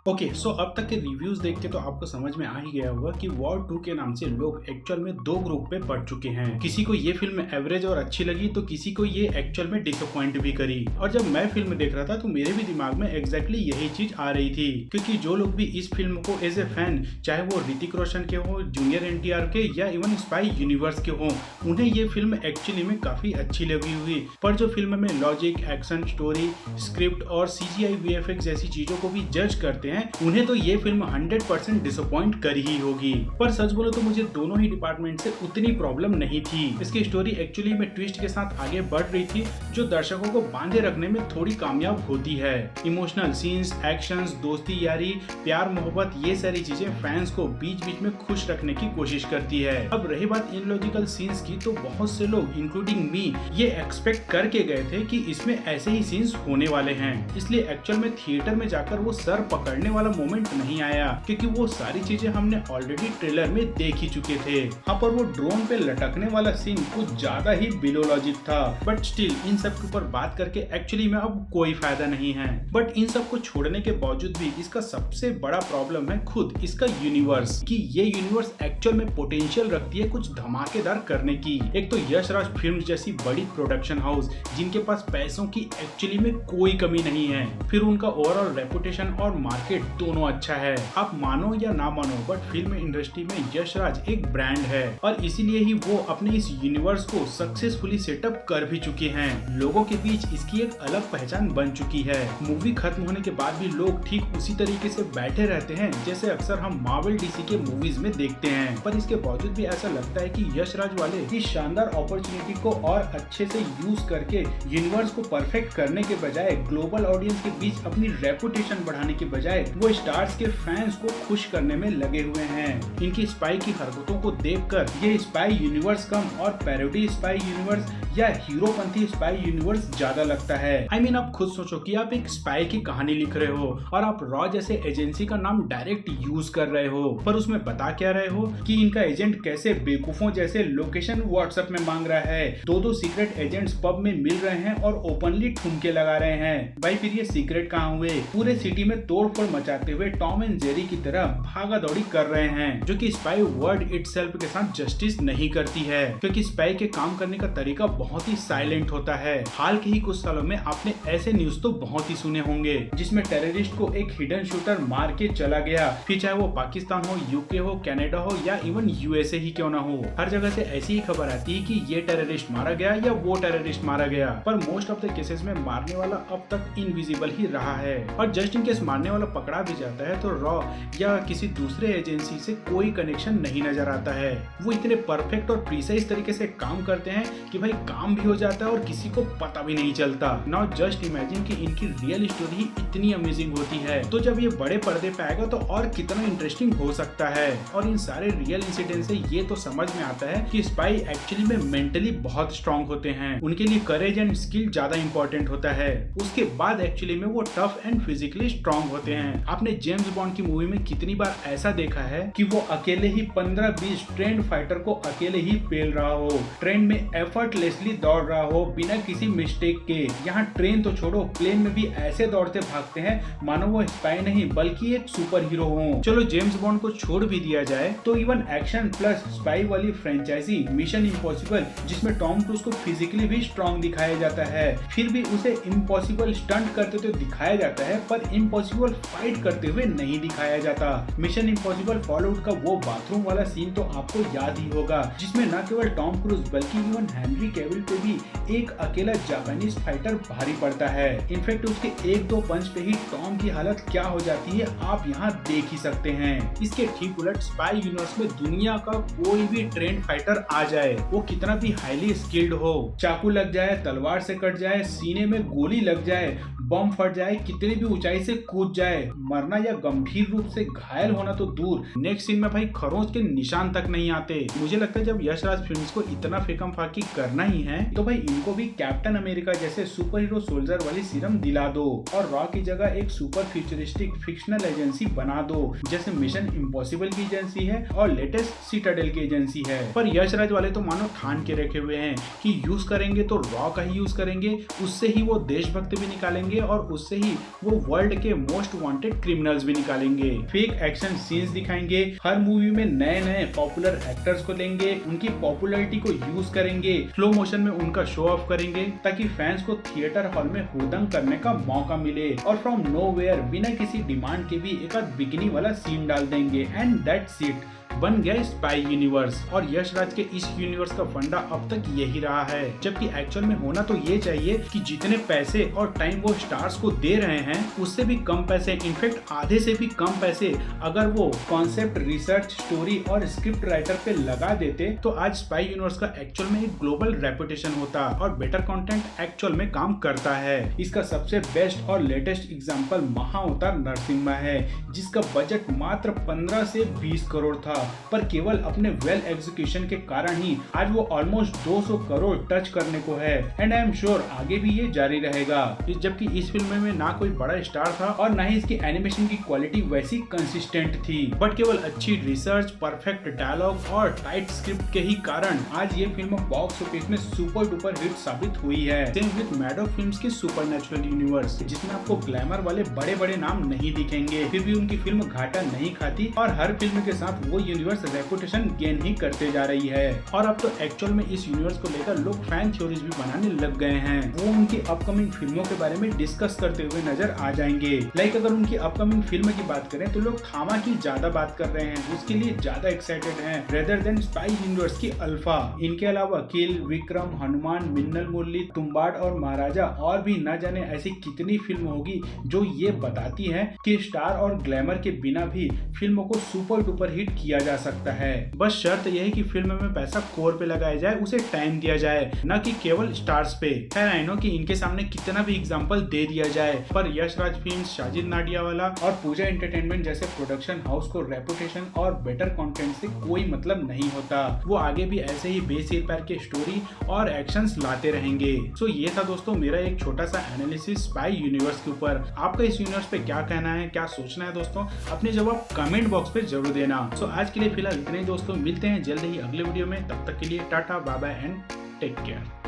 Okay so अब तक के रिव्यूज देख के तो आपको समझ में आ ही गया होगा कि वॉर 2 के नाम से लोग एक्चुअल में दो ग्रुप पे बढ़ चुके हैं। किसी को ये फिल्म एवरेज और अच्छी लगी तो किसी को ये एक्चुअल में डिसअपॉइंट भी करी। और जब मैं फिल्म देख रहा था तो मेरे भी दिमाग में एग्जैक्टली यही चीज आ रही थी, क्योंकि जो लोग भी इस फिल्म को एज ए फैन, चाहे वो ऋतिक रोशन के हो, जूनियर एनटीआर के या इवन स्पाई यूनिवर्स के हो, उन्हें ये फिल्म एक्चुअली में काफी अच्छी लगी हुई। पर जो फिल्म में लॉजिक, एक्शन, स्टोरी, स्क्रिप्ट और CGI VFX जैसी चीजों को भी जज करते हैं, उन्हें तो ये फिल्म 100% डिसअपॉइंट कर ही होगी। पर सच बोलो तो मुझे दोनों ही डिपार्टमेंट से उतनी प्रॉब्लम नहीं थी। इसकी स्टोरी एक्चुअली में ट्विस्ट के साथ आगे बढ़ रही थी, जो दर्शकों को बांधे रखने में थोड़ी कामयाब होती है। इमोशनल सीन्स, एक्शंस, दोस्ती यारी, प्यार मोहब्बत, ये सारी चीजें फैंस को बीच बीच में खुश रखने की कोशिश करती है। अब रही बात इनलॉजिकल सीन्स की, तो बहुत से लोग इंक्लूडिंग मी ये एक्सपेक्ट करके गए थे कि इसमें ऐसे ही सीन्स होने वाले हैं, इसलिए एक्चुअल में थिएटर में जाकर वो सर पकड़ने वाला मोमेंट नहीं आया, क्योंकि वो सारी चीजें हमने ऑलरेडी ट्रेलर में देख ही चुके थे। हाँ, पर वो ड्रोन पे लटकने वाला सीन कुछ ज्यादा ही बिलो लॉजिक था। बट स्टिल इन सब के ऊपर बात करके एक्चुअली में अब कोई फायदा नहीं है। बट इन सब को छोड़ने के बावजूद भी इसका सबसे बड़ा प्रॉब्लम है खुद इसका यूनिवर्स, कि ये यूनिवर्स एक्चुअल में पोटेंशियल रखती है कुछ धमाकेदार करने की। एक तो यश राज फिल्म जैसी बड़ी प्रोडक्शन हाउस जिनके पास पैसों की एक्चुअली में कोई कमी नहीं है, फिर उनका ओवरऑल रेपुटेशन और मार्केट दोनों अच्छा है। आप मानो या ना मानो, बट फिल्म इंडस्ट्री में यश राज एक ब्रांड है और इसीलिए ही वो अपने इस यूनिवर्स को सक्सेसफुली सेटअप कर भी चुके हैं। लोगों के बीच इसकी एक अलग पहचान बन चुकी है। मूवी खत्म होने के बाद भी लोग ठीक उसी तरीके से बैठे रहते हैं जैसे अक्सर हम मार्वल डीसी के मूवीज में देखते हैं। पर इसके बावजूद भी ऐसा लगता है कि यश राज वाले इस शानदार अपॉर्चुनिटी को और अच्छे से यूज करके यूनिवर्स को परफेक्ट करने के बजाय, ग्लोबल ऑडियंस के बीच अपनी रेपुटेशन बढ़ाने के बजाय, वो स्टार्स के फैंस को खुश करने में लगे हुए हैं। इनकी स्पाई की हरकतों को देखकर ये स्पाई यूनिवर्स कम और पैरोडी स्पाई यूनिवर्स या हीरोपंथी स्पाई यूनिवर्स ज्यादा लगता है। I mean, आप खुद सोचो कि आप एक स्पाई की कहानी लिख रहे हो और आप रॉ जैसे एजेंसी का नाम डायरेक्ट यूज कर रहे हो, पर उसमें बता क्या रहे हो कि इनका एजेंट कैसे बेवकूफों जैसे लोकेशन व्हाट्सएप में मांग रहा है, दो सीक्रेट एजेंट्स पब में मिल रहे हैं और ओपनली ठुमके लगा रहे हैं। भाई फिर ये सीक्रेट कहाँ हुए? पूरे सिटी में तोड़फोड़ मचाते हुए टॉम एंड जेरी की तरह भागा दौड़ी कर रहे हैं, जो कि स्पाई वर्ड इटसेल्फ के साथ जस्टिस नहीं करती है, क्योंकि स्पाई के काम करने का तरीका बहुत ही साइलेंट होता है। हाल के ही कुछ सालों में आपने ऐसे न्यूज तो बहुत ही सुने होंगे जिसमें टेररिस्ट को एक हिडन शूटर मार के चला गया, फिर चाहे वो पाकिस्तान हो, यूके हो, कनाडा हो या इवन USA ही क्यों ना हो, हर जगह से ऐसी ही खबर आती है कि ये टेररिस्ट मारा गया या वो टेररिस्ट मारा गया। पर मोस्ट ऑफ द केसेस में मारने वाला अब तक इनविजिबल ही रहा है, और जस्ट इन केस मारने वाला पकड़ा भी जाता है तो रॉ या किसी दूसरे एजेंसी से कोई कनेक्शन नहीं नजर आता है। वो इतने परफेक्ट और प्रीसाइज तरीके से काम करते हैं कि भाई काम भी हो जाता है और किसी को पता भी नहीं चलता। नाउ जस्ट इमेजिन कि इनकी रियल स्टोरी इतनी अमेजिंग होती है, तो जब ये बड़े पर्दे पे आएगा तो और कितना इंटरेस्टिंग हो सकता है। और इन सारे रियल इंसिडेंट से ये तो समझ में आता है कि स्पाई एक्चुअली में मेंटली बहुत स्ट्रांग होते हैं, उनके लिए करेज एंड स्किल ज्यादा इंपॉर्टेंट होता है। उसके बाद एक्चुअली में वो टफ एंड फिजिकली स्ट्रांग होते हैं। आपने जेम्स बॉन्ड की मूवी में कितनी बार ऐसा देखा है कि वो अकेले ही 15-20 ट्रेंड फाइटर को अकेले ही पेल रहा हो, ट्रेन में एफर्टलेसली दौड़ रहा हो बिना किसी मिस्टेक के। यहाँ ट्रेन तो छोड़ो, प्लेन में भी ऐसे दौड़ते भागते हैं मानो वो स्पाई नहीं बल्कि एक सुपर हीरो हो। चलो जेम्स बॉन्ड को छोड़ भी दिया जाए तो इवन एक्शन प्लस स्पाई वाली फ्रेंचाइजी मिशन इम्पॉसिबल, जिसमें टॉम क्रूज को फिजिकली भी स्ट्रॉन्ग दिखाया जाता है, फिर भी उसे इम्पॉसिबल स्टंट करते हुए दिखाया जाता है पर इम्पॉसिबल फाइट करते हुए नहीं दिखाया जाता। मिशन इम्पॉसिबल फॉलआउट का वो बाथरूम वाला सीन तो आपको याद ही होगा, जिसमें न केवल टॉम क्रूज बल्कि इवन हेनरी कैविल पे भी एक अकेला जापानीज फाइटर भारी पड़ता है। इनफैक्ट उसके 1-2 पंच पे ही टॉम की हालत क्या हो जाती है आप यहाँ देख ही सकते हैं। इसके ठीक उलट स्पाई यूनिवर्स में दुनिया का कोई भी ट्रेंड फाइटर आ जाए, वो कितना भी हाईली स्किल्ड हो, चाकू लग जाए, तलवार से कट जाए, सीने में गोली लग जाए, बम फट जाए, कितनी भी ऊंचाई से कूद जाए, मरना या गंभीर रूप से घायल होना तो दूर, नेक्स्ट सीन में भाई खरोंच के निशान तक नहीं आते। मुझे लगता है जब यश राज फिल्म्स को इतना फेकम फाकी करना ही है तो भाई इनको भी कैप्टन अमेरिका जैसे सुपर हीरो सोल्जर वाली सीरम दिला दो और रॉ की जगह एक सुपर फ्यूचरिस्टिक फिक्शनल एजेंसी बना दो, जैसे मिशन इम्पॉसिबल की एजेंसी है और लेटेस्ट सिटाडेल की एजेंसी है। पर यश राज वाले तो मानो ठान के रखे हुए हैं कि यूज करेंगे तो रॉ का ही यूज करेंगे, उससे ही वो देशभक्त भी निकालेंगे और उससे ही वो वर्ल्ड के मोस्ट वांटेड क्रिमिनल्स भी निकालेंगे, फेक एक्शन सीन्स दिखाएंगे, हर मूवी में नए नए पॉपुलर एक्टर्स को लेंगे, उनकी पॉपुलैरिटी को यूज करेंगे, स्लो मोशन में उनका शो ऑफ करेंगे ताकि फैंस को थिएटर हॉल में हुदंग करने का मौका मिले, और फ्रॉम नोवेयर बिना किसी डिमांड के भी एक आध बिकनी वाला सीन डाल देंगे एंड दैट्स इट, बन गया स्पाई यूनिवर्स। और यश राज के इस यूनिवर्स का फंडा अब तक यही रहा है, जबकि एक्चुअल में होना तो ये चाहिए कि जितने पैसे और टाइम वो स्टार्स को दे रहे हैं उससे भी कम पैसे, इनफैक्ट आधे से भी कम पैसे अगर वो कॉन्सेप्ट, रिसर्च, स्टोरी और स्क्रिप्ट राइटर पे लगा देते तो आज स्पाई यूनिवर्स का एक्चुअल में एक ग्लोबल रेपुटेशन होता और बेटर कंटेंट एक्चुअल में काम करता है। इसका सबसे बेस्ट और लेटेस्ट एग्जांपल महाअवतार नरसिम्हा है, जिसका बजट मात्र 15 से 20 करोड़ था, पर केवल अपने वेल एग्जीक्यूशन के कारण ही आज वो ऑलमोस्ट 200 करोड़ टच करने को है, एंड आई एम श्योर आगे भी ये जारी रहेगा। जबकि इस फिल्म में ना कोई बड़ा स्टार था और ना ही इसकी एनिमेशन की क्वालिटी वैसी कंसिस्टेंट थी, बट केवल अच्छी रिसर्च, परफेक्ट डायलॉग और टाइट स्क्रिप्ट के ही कारण आज ये फिल्म बॉक्स ऑफिस में सुपर डुपर हिट साबित हुई है। सेम विद मैडॉक फिल्म्स की सुपरनैचुरल यूनिवर्स, जिसमें आपको ग्लैमर वाले बड़े बड़े नाम नहीं दिखेंगे, फिर भी उनकी फिल्म घाटा नहीं खाती और हर फिल्म के साथ वो यूनिवर्स रेपुटेशन गेन ही करते जा रही है। और अब तो एक्चुअल में इस यूनिवर्स को लेकर लोग फैन थ्योरीज भी बनाने लग गए हैं। वो उनकी अपकमिंग फिल्मों के बारे में डिस्कस करते हुए नजर आ जाएंगे। लाइक अगर उनकी अपकमिंग फिल्म की बात करें तो लोग थामा की ज्यादा बात कर रहे हैं, उसके लिए ज्यादा एक्साइटेड हैं रेदर देन स्पाई यूनिवर्स की अल्फा। इनके अलावा किल, विक्रम, हनुमान, मिन्नल मुरली, तुम्बाड़ और महाराजा और भी न जाने ऐसी कितनी फिल्म होगी जो ये बताती है कि स्टार और ग्लैमर के बिना भी फिल्मों को सुपर डुपर हिट किया जा सकता है। बस शर्त यह है कि फिल्म में पैसा कोर पे लगाया जाए, उसे टाइम दिया जाए, न कि केवल स्टार्स पे। खैर आई नो कि इनके सामने कितना भी एग्जांपल दे दिया जाए, पर यश राज फिल्म्स, साजिद नाडियावाला और पूजा एंटरटेनमेंट जैसे प्रोडक्शन हाउस को रेपुटेशन और बेटर कंटेंट से कोई मतलब नहीं होता। वो आगे भी ऐसे ही बेसिर पैर के स्टोरी और एक्शंस लाते रहेंगे। सो ये था दोस्तों मेरा एक छोटा सा एनालिसिस स्पाई यूनिवर्स के ऊपर। आपका इस यूनिवर्स पे क्या कहना है, क्या सोचना है दोस्तों, अपने जवाब कमेंट बॉक्स पे जरूर देना। सो आज के लिए फिलहाल इतने दोस्तों, मिलते हैं जल्द ही अगले वीडियो में। तब तक के लिए tata, bye bye and take care.